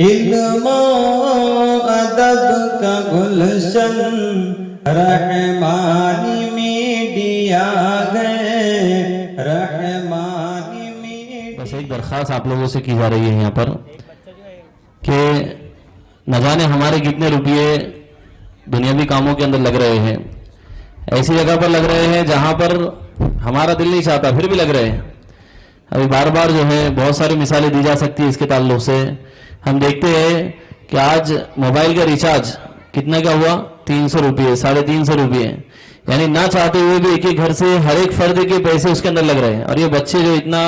علم و ادب کا گلشن رحمانی میڈیا گئے، رحمانی میڈیا۔ بس ایک درخواست آپ لوگوں سے کی جا رہی ہے یہاں پر کہ نہ جانے ہمارے کتنے روپیے دنیاوی کاموں کے اندر لگ رہے ہیں، ایسی جگہ پر لگ رہے ہیں جہاں پر ہمارا دل نہیں چاہتا پھر بھی لگ رہے ہیں۔ ابھی بار بار جو ہے بہت ساری مثالیں دی جا سکتی ہے اس کے تعلق سے۔ ہم دیکھتے ہیں کہ آج موبائل کا ریچارج کتنا کا ہوا، 300 روپئے، 350 روپئے، یعنی نہ چاہتے ہوئے بھی ایک ایک گھر سے ہر ایک فرد کے پیسے اس کے اندر لگ رہے ہیں۔ اور یہ بچے جو اتنا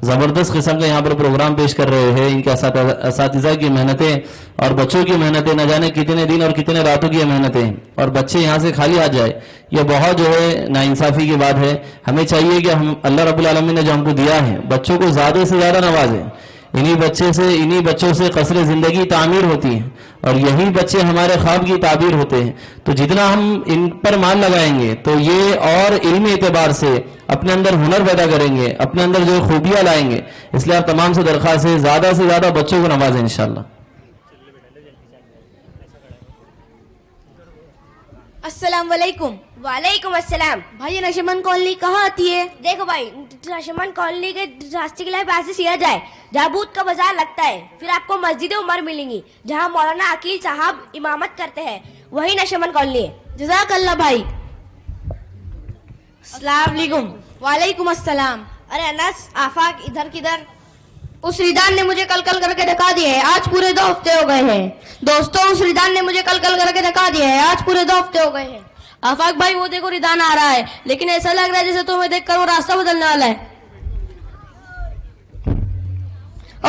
زبردست قسم کا یہاں پر پروگرام پیش کر رہے ہیں، ان کے اساتذہ کی محنتیں اور بچوں کی محنتیں، نہ جانے کتنے دن اور کتنے راتوں کی محنتیں، اور بچے یہاں سے خالی آ جائے، یہ بہت جو ہے ناانصافی کی بات ہے۔ ہمیں چاہیے کہ ہم اللہ رب العالمین نے جو ہم کو دیا ہے، بچوں کو زیادہ سے زیادہ نوازیں۔ انہی بچوں سے قصر زندگی تعمیر ہوتی ہے، اور یہی بچے ہمارے خواب کی تعبیر ہوتے ہیں۔ تو جتنا ہم ان پر مال لگائیں گے تو یہ اور علمی اعتبار سے اپنے اندر ہنر پیدا کریں گے، اپنے اندر جو خوبیاں لائیں گے۔ اس لیے آپ تمام سے درخواست ہے زیادہ سے زیادہ بچوں کو نوازیں انشاءاللہ۔ السلام علیکم۔ وعلیکم السلام۔ بھائی یہ نشمن کالونی کہاں آتی ہے؟ دیکھو بھائی، نشمن کالونی کے راستے کے لیے ایسے سیا جائے جہاں بدھ کا بازار لگتا ہے، پھر آپ کو مسجد عمر ملیں گی جہاں مولانا عقیل صاحب امامت کرتے ہیں، وہی نشمن کالونی ہے۔ جزاک اللہ بھائی۔ السلام علیکم۔ وعلیکم السلام۔ ارے انس، آفاق ادھر کدھر؟ اس ریدان نے مجھے کل کر کے دکھا دیا ہے، آج پورے 2 ہفتے ہو گئے ہیں۔ دوستوں، اس ریدان نے مجھے کل کر کے دکھا دیا ہے، آج پورے 2 ہفتے ہو گئے ہیں۔ آفاق بھائی وہ دیکھو ریدان آ رہا ہے، لیکن ایسا لگ رہا ہے جیسے تمہیں دیکھ کر وہ راستہ بدلنے والا ہے۔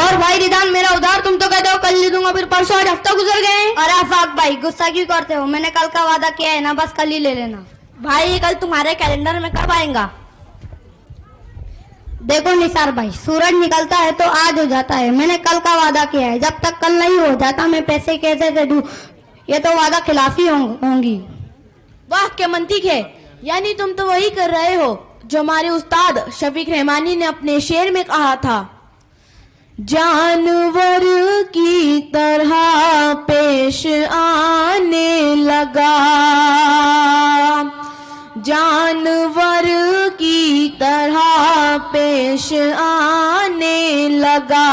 اور بھائی ریدان میرا ادھار، تم تو کہتے ہو کل لے دوں گا، پھر پرسوں آج ہفتہ گزر گئے ہیں۔ ارے آفاق بھائی غصہ کیوں کرتے ہو؟ میں نے کل کا وعدہ کیا ہے نا، بس کل ہی لے لینا۔ بھائی کل تمہارے کیلنڈر میں کب آئیں گا؟ دیکھو نثار بھائی، سورج نکلتا ہے تو آج ہو جاتا ہے، میں نے کل کا وعدہ کیا ہے، جب تک کل نہیں ہو جاتا میں پیسے کیسے دے دوں؟ یہ تو وعدہ خلافی ہوں گی۔ واہ کیا منطق ہے، یعنی تم تو وہی کر رہے ہو جو ہمارے استاد شفیق رحمانی نے اپنے شعر میں کہا تھا، جانور کی طرح پیش آنے لگا، جانور کی طرح پیش آنے لگا،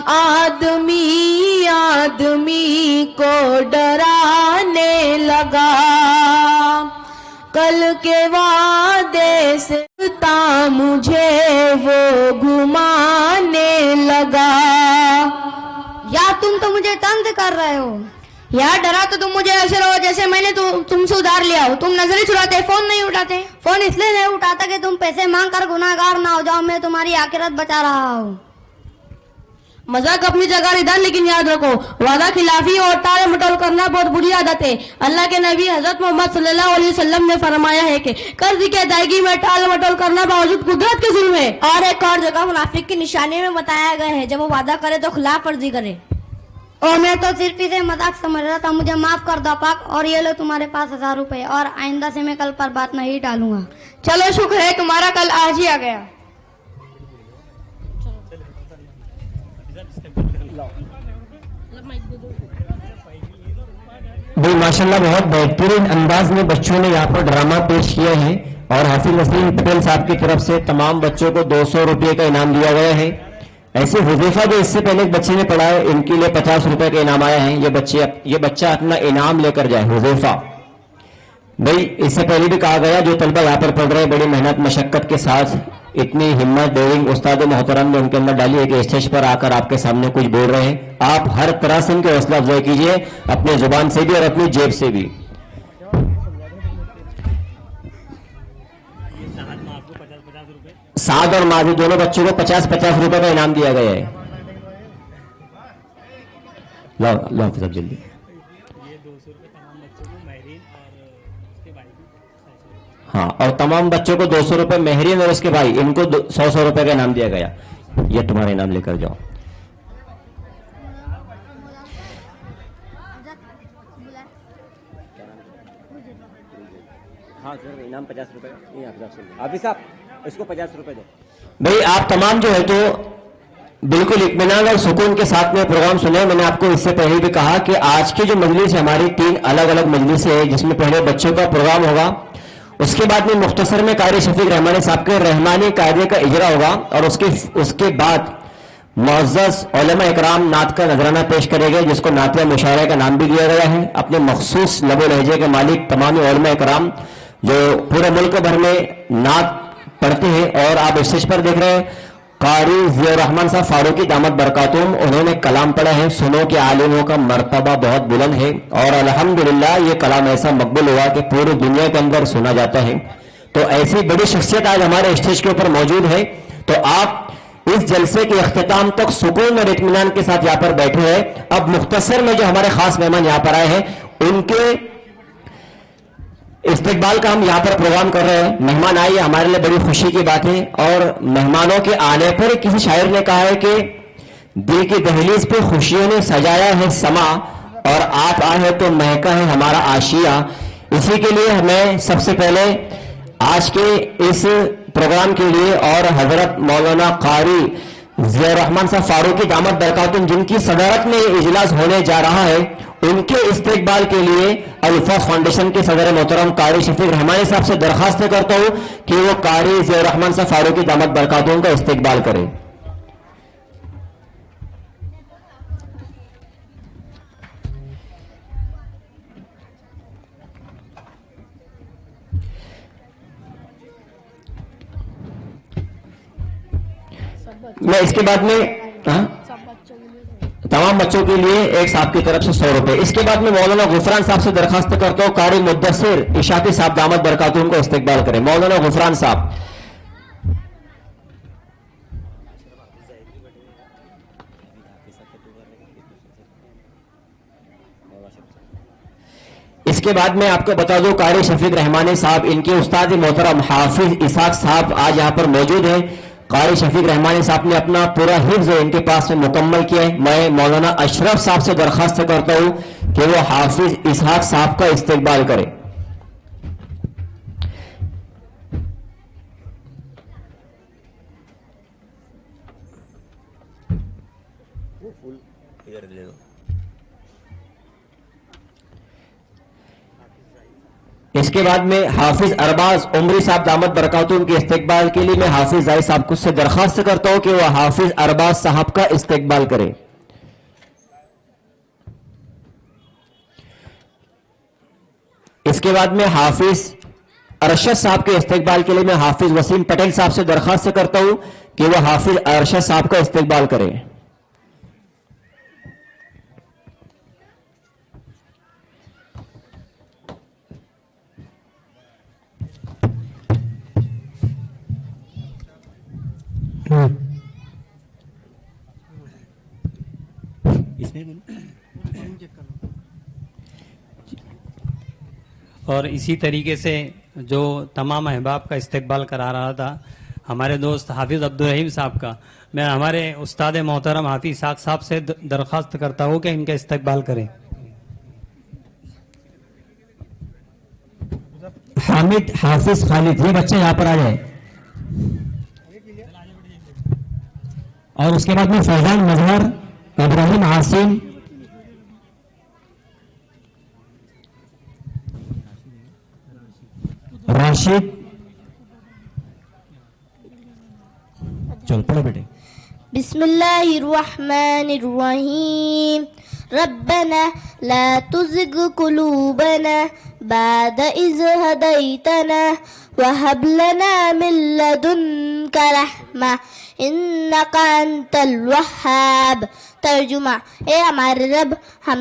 آدمی آدمی کو ڈرانے لگا، کل کے وعدے سے مجھے وہ گھمانے لگا۔ یا تم تو مجھے طنز کر رہے ہو؟ یار ڈرا تو تم مجھے ایسے رہو جیسے میں نے تم سے ادھار لیا ہو۔ تم نظر ہی چراتے، فون نہیں اٹھاتے۔ فون اس لیے نہیں اٹھاتا کہ تم پیسے مانگ کر گناہ گار نہ ہو جاؤ، میں تمہاری آخرت بچا رہا ہوں۔ مذاق اپنی جگہ ردان، لیکن یاد رکھو وعدہ خلافی اور ٹال مٹول کرنا بہت بری عادت ہے۔ اللہ کے نبی حضرت محمد صلی اللہ علیہ وسلم نے فرمایا ہے کہ قرض کی ادائیگی میں ٹال مٹول کرنا باوجود قدرت کے ظلم ہے۔ اور ایک اور جگہ منافق کی نشانی میں بتایا گیا ہے، جب وہ وعدہ کرے تو خلاف ورزی کرے۔ اور میں تو صرف اسے مذاق سمجھ رہا تھا، مجھے معاف کر دو پاک، اور یہ لو تمہارے پاس 1000 روپے، اور آئندہ سے میں کل پر بات نہیں ڈالوں گا۔ چلو شکر ہے تمہارا کل آج ہی آ گیا۔ بھائی ماشاءاللہ بہت بہترین انداز میں بچوں نے یہاں پر ڈرامہ پیش کیا ہے، اور حافظ نسیم پٹیل صاحب کی طرف سے تمام بچوں کو 200 روپے کا انعام دیا گیا ہے۔ ایسے حذیفہ جو اس سے پہلے ایک بچے نے پڑھا ہے، ان کے لیے 50 روپے کا انعام آیا ہے۔ یہ بچہ اپنا انعام لے کر جائے حذیفہ۔ بھائی اس سے پہلے بھی کہا گیا جو طلبہ یہاں پر پڑھ رہے ہیں بڑی محنت مشقت کے ساتھ، اتنی ہمت ڈیرنگ استاد محترم نے ان کے اندر ڈالی ہے کہ اسٹیج پر آ کر آپ کے سامنے کچھ بول رہے ہیں۔ آپ ہر طرح سے ان کے حوصلہ افزائی کیجیے، اپنے زبان سے بھی اور اپنی جیب سے بھی۔ سعد اور ماضی دونوں بچوں کو 50 روپے کا انعام دیا گیا ہے۔ اللہ حافظ اب جلدی۔ ہاں، اور تمام بچوں کو 200 روپے مہرین اور اس کے بھائی، ان کو 100 روپے کا انعام دیا گیا۔ یہ تمہارا انعام لے کر جاؤ۔ ہاں سر، انعام 50 روپے کا۔ حافظ صاحب اس کو 50 روپے دو۔ بھائی آپ تمام جو ہے تو بالکل اطمینان اور سکون کے ساتھ میں پروگرام سنے. میں نے آپ کو اس سے پہلے بھی کہا کہ آج کی جو مجلس ہے ہماری 3 الگ الگ مجلسیں ہیں، جس میں پہلے بچوں کا پروگرام ہوگا، اس کے بعد میں مختصر میں قاری شفیق رحمانی صاحب کے رحمانی قاعدے کا اجرا ہوگا، اور اس کے بعد معزز علماء اکرام نعت کا نذرانہ پیش کرے گئے، جس کو نعتیہ مشاعرہ کا نام بھی دیا گیا ہے. اپنے مخصوص لب و لہجے کے مالک تمام علماء اکرام جو پورے ملک بھر میں نعت پڑھتے ہیں. اور آپ اسٹیج پر دیکھ رہے ہیں قاری ضیاء الرحمن صاحب فاروقی دامت برکاتہم، انہوں نے کلام پڑھا ہے. سنو کہ عالموں کا مرتبہ بہت بلند ہے، اور الحمدللہ یہ کلام ایسا مقبول ہوا کہ پوری دنیا کے اندر سنا جاتا ہے. تو ایسی بڑی شخصیت آج ہمارے اسٹیج کے اوپر موجود ہے. تو آپ اس جلسے کے اختتام تک سکون اور اطمینان کے ساتھ یہاں پر بیٹھے ہیں. اب مختصر میں جو ہمارے خاص مہمان یہاں پر آئے ہیں ان کے استقبال کا ہم یہاں پر پروگرام کر رہے ہیں. مہمان آئیے، ہمارے لیے بڑی خوشی کی بات ہے. اور مہمانوں کے آنے پر کسی شاعر نے کہا ہے کہ دل کی دہلیز پہ خوشیوں نے سجایا ہے سما، اور آپ آئے ہیں تو مہکا ہے ہمارا آشیہ. اسی کے لیے ہمیں سب سے پہلے آج کے اس پروگرام کے لیے اور حضرت مولانا قاری ضیاء الرحمن صاحب فاروقی دامت برکاتہم جن کی صدارت میں یہ اجلاس ہونے جا رہا ہے، ان کے استقبال کے لیے الفاظ فاؤنڈیشن کے صدر محترم قاری شفیق رحمانی صاحب سے درخواست کرتا ہوں کہ وہ قاری ضیاء الرحمن صاحب فاروقی دامت برکاتہم کا استقبال کریں. میں اس کے بعد میں تمام بچوں کے لیے ایک صاحب کی طرف سے 100 روپے. اس کے بعد میں مولانا غفران صاحب سے درخواست کرتا ہوں قاری مدثر اشاقی صاحب دامت برکاتہم کو استقبال کریں. مولانا غفران صاحب. اس کے بعد میں آپ کو بتا دوں قاری شفیق رحمانی صاحب ان کے استاد محترم حافظ اسحاق صاحب آج یہاں پر موجود ہیں. قاری شفیق رحمانی صاحب نے اپنا پورا حفظ ان کے پاس میں مکمل کیا ہے. میں مولانا اشرف صاحب سے درخواست کرتا ہوں کہ وہ حافظ اسحاق صاحب کا استقبال کرے. اس کے بعد میں حافظ ارباز عمری صاحب دامت برکاتہم کے استقبال کے لیے میں حافظ زاہد صاحب کو سے درخواست کرتا ہوں کہ وہ حافظ ارباز صاحب کا استقبال کرے. اس کے بعد میں حافظ ارشد صاحب کے استقبال کے لیے میں حافظ وسیم پٹیل صاحب سے درخواست کرتا ہوں کہ وہ حافظ ارشد صاحب کا استقبال کرے. اور اسی طریقے سے جو تمام احباب کا استقبال کرا رہا تھا ہمارے دوست حافظ عبدالرحیم صاحب کا، میں ہمارے استاد محترم حافظ اسحاق صاحب سے درخواست کرتا ہوں کہ ان کا استقبال کریں. حامد حافظ خالد، یہ بچے یہاں پر آ جائے. اور اس کے بعد میں فیضان مظہر، ابراہیم عاصم، راشد. چل پڑھو بیٹے. بسم اللہ الرحمن الرحیم. ربنا لا تزغ قلوبنا بعد إذ هديتنا وهب لنا من لدنك رحمة إنك أنت الوهاب. ترجمہ: اے ہمارے رب، ہم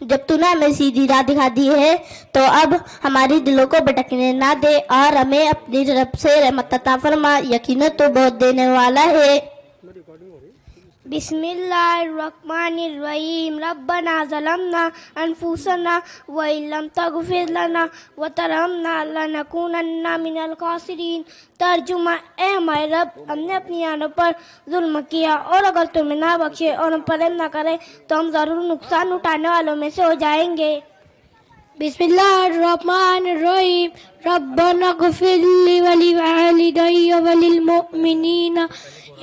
جب تو نے ہمیں سیدھی راہ دکھا دی ہے تو اب ہماری دلوں کو بھٹکنے نہ دے اور ہمیں اپنی رب سے رحمت عطا فرما، یقیناً تو بہت دینے والا ہے. بسم اللہ الرحمن الرحیم. ربنا ظلمنا انفسنا وان لم تغفر لنا وترحمنا لنکونن من الخاسرین. ترجمہ: اے ہمارے رب، ہم نے اپنی جانوں پر ظلم کیا اور اگر تمہیں نہ بخشے اور ہم پر رحم نہ کرے تو ہم ضرور نقصان اٹھانے والوں میں سے ہو جائیں گے. بسم اللہ الرحمن الرحیم. ربنا اغفر لی ولوالدی وللمؤمنین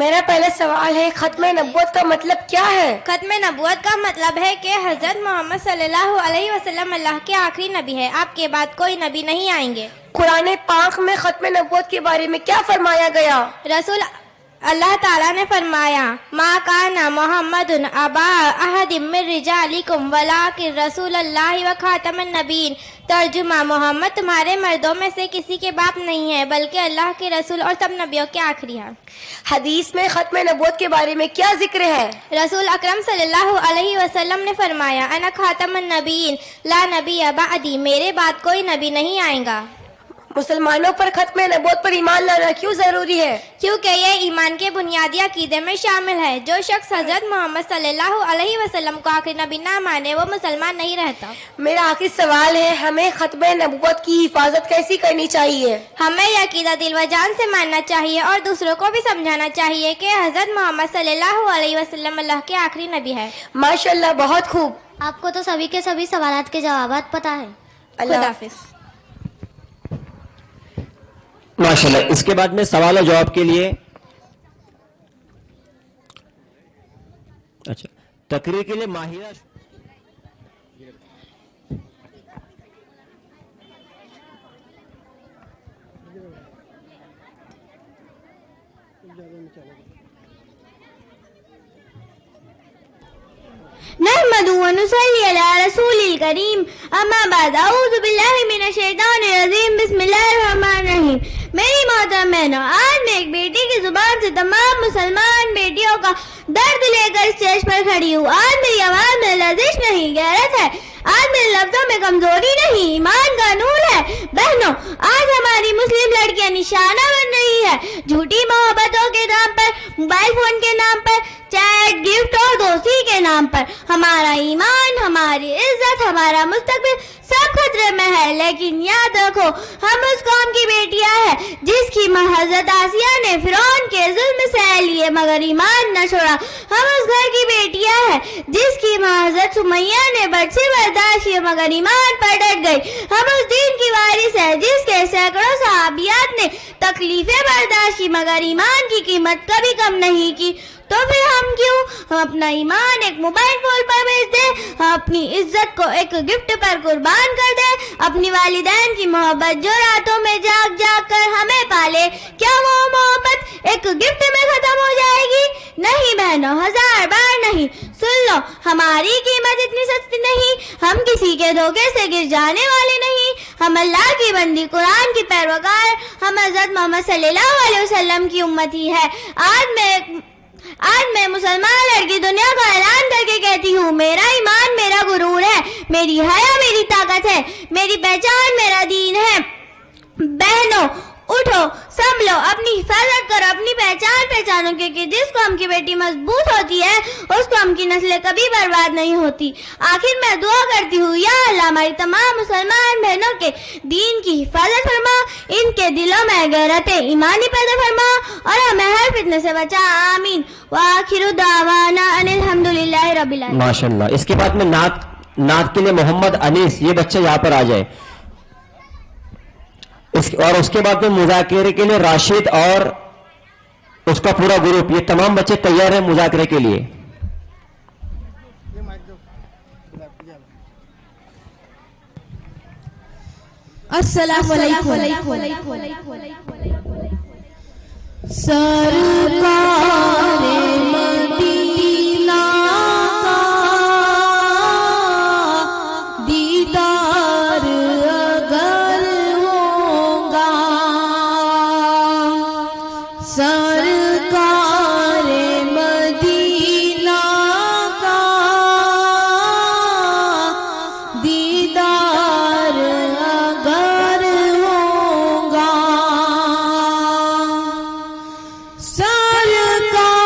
میرا پہلا سوال ہے ختم نبوت کا مطلب کیا ہے؟ ختم نبوت کا مطلب ہے کہ حضرت محمد صلی اللہ علیہ وسلم اللہ کے آخری نبی ہے، آپ کے بعد کوئی نبی نہیں آئیں گے۔ قرآن پاک میں ختم نبوت کے بارے میں کیا فرمایا گیا؟ رسول اللہ تعالیٰ نے فرمایا ما کان محمد ابا احد من رجالکم ولکن رسول اللہ و خاتم النبیین۔ ترجمہ: محمد تمہارے مردوں میں سے کسی کے باپ نہیں ہے بلکہ اللہ کے رسول اور سب نبیوں کے آخری ہے۔ حدیث میں ختم نبوت کے بارے میں کیا ذکر ہے؟ رسول اکرم صلی اللہ علیہ وسلم نے فرمایا انا خاتم النبیین لا نبی بعدی، میرے بعد کوئی نبی نہیں آئے گا۔ مسلمانوں پر ختم نبوت پر ایمان لانا کیوں ضروری ہے؟ کیونکہ یہ ایمان کے بنیادی عقیدے میں شامل ہے۔ جو شخص حضرت محمد صلی اللہ علیہ وسلم کو آخری نبی نہ مانے وہ مسلمان نہیں رہتا۔ میرا آخری سوال ہے، ہمیں ختم نبوت کی حفاظت کیسی کرنی چاہیے؟ ہمیں یہ عقیدہ دل و جان سے ماننا چاہیے اور دوسروں کو بھی سمجھانا چاہیے کہ حضرت محمد صلی اللہ علیہ وسلم اللہ کے آخری نبی ہے۔ ماشاءاللہ، بہت خوب۔ آپ کو تو سبھی کے سبھی سوالات کے جوابات پتہ ہے۔ اللہ حافظ۔ ماشاءاللہ۔ اس کے بعد میں سوال و جواب کے لیے تقریر کے لیے ماہرہ نحمد و نصلی علی رسول الکریم، اما بعد، اعوذ باللہ من الشیطان الرجیم، بسم اللہ الرحمن الرحیم۔ میری محترم بہنوں، آج میں ایک بیٹی کی زبان سے تمام مسلمان بیٹیوں کا درد لے کر اسٹیج پر کھڑی ہوں۔ آج میری آواز میں لرزش نہیں، غیرت ہے۔ آج میرے لفظوں میں کمزوری نہیں، ایمان کا نور ہے۔ بہنوں، آج ہماری مسلم لڑکیاں نشانہ بن رہی ہے، جھوٹی محبتوں کے نام پر، موبائل فون کے نام پر، چیٹ، گفٹ اور دوستی کے نام پر ہمارا ایمان، ہماری عزت، ہمارا مستقبل سب خطرے میں ہے۔ لیکن یاد رکھو، ہم اس قوم کی بیٹیاں ہیں جس کی ماں حضرت آسیہ نے فرعون کے ظلم سہ لیے مگر ایمان نہ چھوڑا۔ ہم اس گھر کی بیٹیاں ہیں جس کی ماں حضرت سمیہ نے برچی برداشت کی مگر ایمان پر ڈٹ گئی۔ ہم اس دین کی وارث ہیں جس کے سینکڑوں صحابیات نے تکلیفیں برداشت کی مگر ایمان کی قیمت کبھی کم نہیں کی۔ تو پھر ہم کیوں اپنا ایمان ایک موبائل فون پر بیچ دیں، اپنی عزت کو ایک گفٹ پر قربان کر دیں، اپنی والدین کی محبت جو راتوں میں جاگ جاگ کر ہمیں پالے، کیا وہ محبت ایک گفٹ میں ختم ہو جائے گی؟ نہیں بہنوں، 1000 بار نہیں۔ سن لو، ہماری قیمت اتنی سستی نہیں، ہم کسی کے دھوکے سے گر جانے والے نہیں، ہم اللہ کی بندی، قرآن کی پیروکار، ہم حضرت محمد صلی اللہ علیہ وسلم کی امتی ہے۔ آج میں مسلمان لڑکی دنیا کا اعلان کر کے کہتی ہوں، میرا ایمان میرا غرور ہے، میری حیا میری طاقت ہے، میری پہچان میرا دین ہے۔ بہنوں، اٹھو، سنبھلو، اپنی حفاظت کرو، اپنی پہچان پہچانو، کیونکہ جس قوم کی بیٹی مضبوط ہوتی ہے اس قوم کی نسلیں کبھی برباد نہیں ہوتی۔ آخر میں دعا کرتی ہوں، یا اللہ ہماری تمام مسلمان بہنوں کے دین کی حفاظت فرما، ان کے دلوں میں غیرت ایمانی پیدا فرما اور ہمیں ہر فتنے سے بچا، آمین۔ وآخر دعوانا ان الحمدللہ رب العالمین۔ ماشاءاللہ۔ اس کے بعد میں نعت کے لیے محمد انیس، یہ بچہ یہاں پر آ جائے، اور اس کے بعد میں مذاکرے کے لیے راشد اور اس کا پورا گروپ، یہ تمام بچے تیار ہیں مذاکرے کے لیے۔ السلام علیکم۔ سرکار مدینہ کا دیدار اگر ہوگا، سرکار مدینہ کا دیدار اگر ہوگا، سرکار